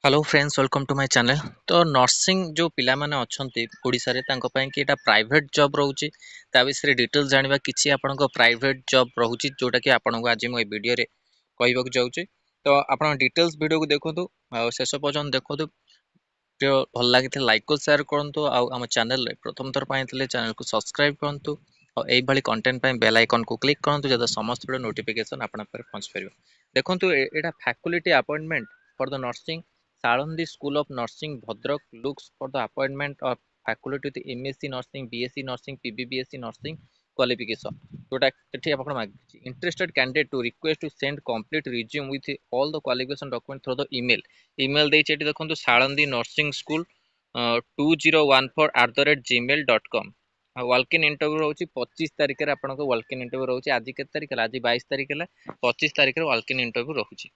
Hello friends welcome to my channel. तो nursing जो पिला माने अछंती ओडिसा रे तांको पई कि एटा प्राइवेट जॉब रहउची ता विषय डिटेल्स जानिबा किछि आपनको प्राइवेट जॉब रहउची जोटा कि आपनको आज मो वीडियो रे कहबा को जाउची। तो आपण डिटेल्स वीडियो को देखंतु आ शेष पर्यंत देखंतु। जो भल लागिथे लाइक को शेयर करंतु आ हम चैनल रे प्रथम थर पई तले चैनल को सब्सक्राइब करंतु और एई भली कंटेंट पई बेल आइकन को क्लिक करंतु जदा समस्त वीडियो नोटिफिकेशन आपण पर पहुंच परिबो। देखंतु एटा faculty appointment for the nursing Salandi School of Nursing Bhadrak looks for the appointment of faculty with MSc Nursing, BSc Nursing, PBBSc Nursing qualification. जोटा एठी आपण मागि interested candidate to request to send complete resume with all the qualification document through the email. email देछि एठी देखंतु Salandi Nursing School 2014@gmail.com। Walk in interview रहउची 25 तारिख रे आपनको वाल्क इन इंटरव्यू रहउची। आज के तारिख है? आज 22 तारिख है। 25 तारिख रे वाल्क इन इंटरव्यू रहउची।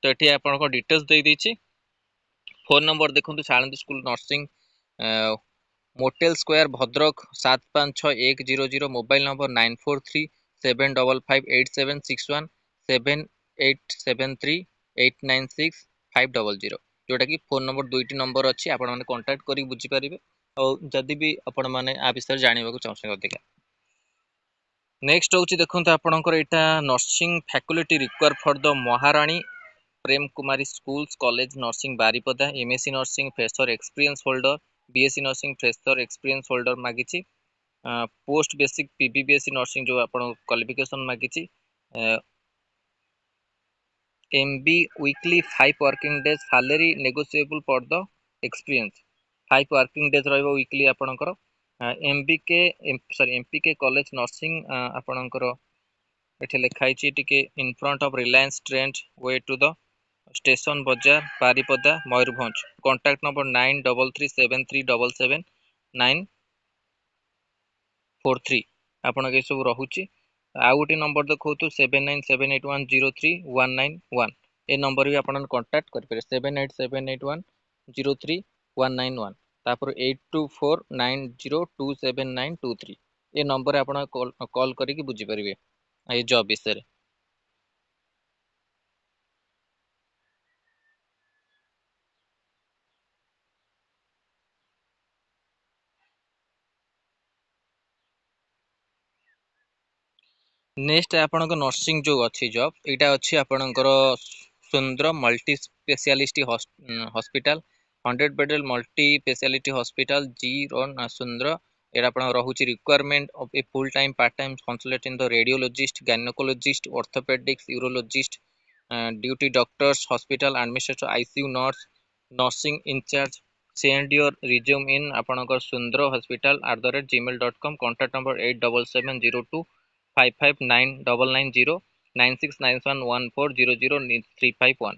तो एठी आपनको डिटेल्स देई दैछि। फोन नंबर देखो Salandi school nursing motel square Bhadrak 756100। Mobile number 9437558761 7873896500 जोटा कि फोन नंबर दुईटी नंबर अच्छी आपण मैंने कांटेक्ट करी बुझी पारिबे। और जदि भी आपण मैंने आ विषय जानवा को चाहते अधिका नेक्स्ट हूँ देखो आपंकर यहाँ nursing faculty require for the Maharani Prem Kumari schools college nursing Baripada MSc nursing fresher experience holder BSc nursing fresher experience holder मागिची। पोस्ट बेसिक पीबीबीएससी नर्सिंग जो आपण क्वालिफिकेशन मागिची। MB weekly 5 working days salary negotiable for the experience 5 working days रहइबो weekly आपणकर। MPK college nursing आपणकर एठी लिखाइछि टिके in front of Reliance Trends way to the station बजार बारिपदा मयूरभंज। कांटेक्ट नंबर 9373773943 आपण के सब रहुची। आ गोटे नंबर देखौतु 7978103191 ए नंबर भी आपण कांटेक्ट कर पारे 7878103191 तापर 8249027923 ए नंबर आपण कॉल करिक बुझी परिबे ए जॉब विषय। नेक्स्ट आपणक नर्सिंग जो अच्छी जॉब यहाँ अच्छी आपणकर Sundar multi specialist hospital 100 bedded multi specialty hospital जी रोन सुंदर यहाँ आप रोचे requirement of a full time part time consultant in the radiologist gynecologist orthopedics urologist duty doctors hospital administrator ICU nurse nursing in-charge send your resume in आपणकर Sundar hospital @gmail.com। Contact number 877025599990 969114000351।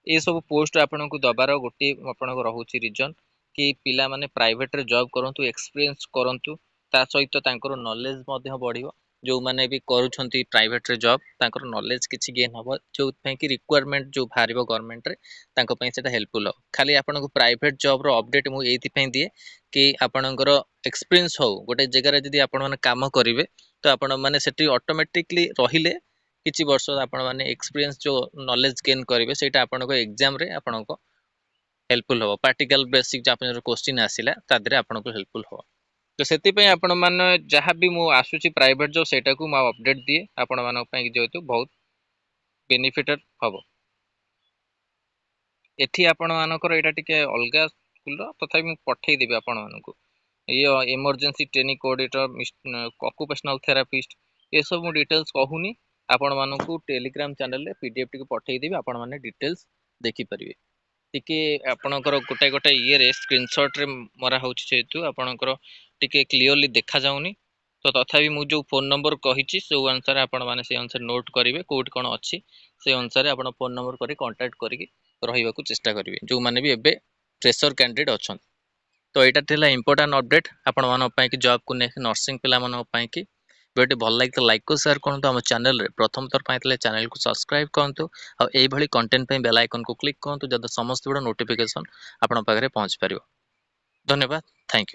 ये सब post आपन को दबार गोटे आपन रोचे region कि पिला माने प्राइवेट रे जॉब करंतु एक्सपीरियंस करंतु ता सहित तांकर नॉलेज मध्य बढ़िबो। जो माने भी करूछंती प्राइवेट रे जॉब तांकर नॉलेज किछि गेन हबो जो पई कि रिक्वायरमेंट जो भारिबो गवर्नमेंट रे तांको पई सेटा हेल्पफुल हो। खाली आपन को प्राइवेट जॉब रो अपडेट मु एथि पई दिए कि आपनकर एक्सपीरियंस हो गोटे जगह रे जदी आपन माने काम करिवे तो आपण माने सेठी ऑटोमेटिकली रहिले किछि वर्ष आपण माने एक्सपीरियंस जो नॉलेज गेन करिवे सेटा आपण को एग्जाम रे आपण को हेल्पफुल हो। प्रैक्टिकल बेसिक जो आपण क्वेश्चन आसिला तादरे आपण को हेल्पफुल हो। तो सेति पई आपण माने जहां भी मु आसुची प्राइवेट जो सेटा को मा अपडेट दिए आपण मानक पई जेतु बहुत बेनिफिटेड हबो। एठी आपण मानकर एटा टिके अलगा स्कूल रो तथापि मु पठेई देबी आपण मानकु ये emergency training coordinator occupational therapist ये सब मु डिटेल्स कहूनी आपण मानकु टेलीग्राम चैनल रे पीडीएफ टिके पठेई देबी आपण माने डिटेल्स देखि परिबे। टिके आपणकर गोटे गोटे ये रे स्क्रीनशॉट रे मरा होछि जेतु आपणकर टिके क्लियरली देखा जाउनी। तो तथापि मु जो फोन नंबर कहिछि से अनुसार आपण माने से अनुसार नोट करिवे कोड कोन अछि से अनुसार आपण फोन नंबर करी कांटेक्ट करी रहिबा को चेष्टा करिवे जो माने भी एबे फ्रेशर कैंडिडेट अछन। तो यहाँ थिला इंपोर्टेंट अपडेट आपण मानक पई कि जॉब को ने नर्सिंग पिला मानक पई कि वीडियो भल लागे तो लाइक को शेयर करंतु। हम चैनल रे प्रथम थर पई चैनल को सब्सक्राइब करंतु और एई भली कंटेंट पई बेल आइकन को क्लिक करंतु जद समस्त वीडियो नोटिफिकेशन आपण पाखरे पहुंच परिबो। धन्यवाद। Thank you.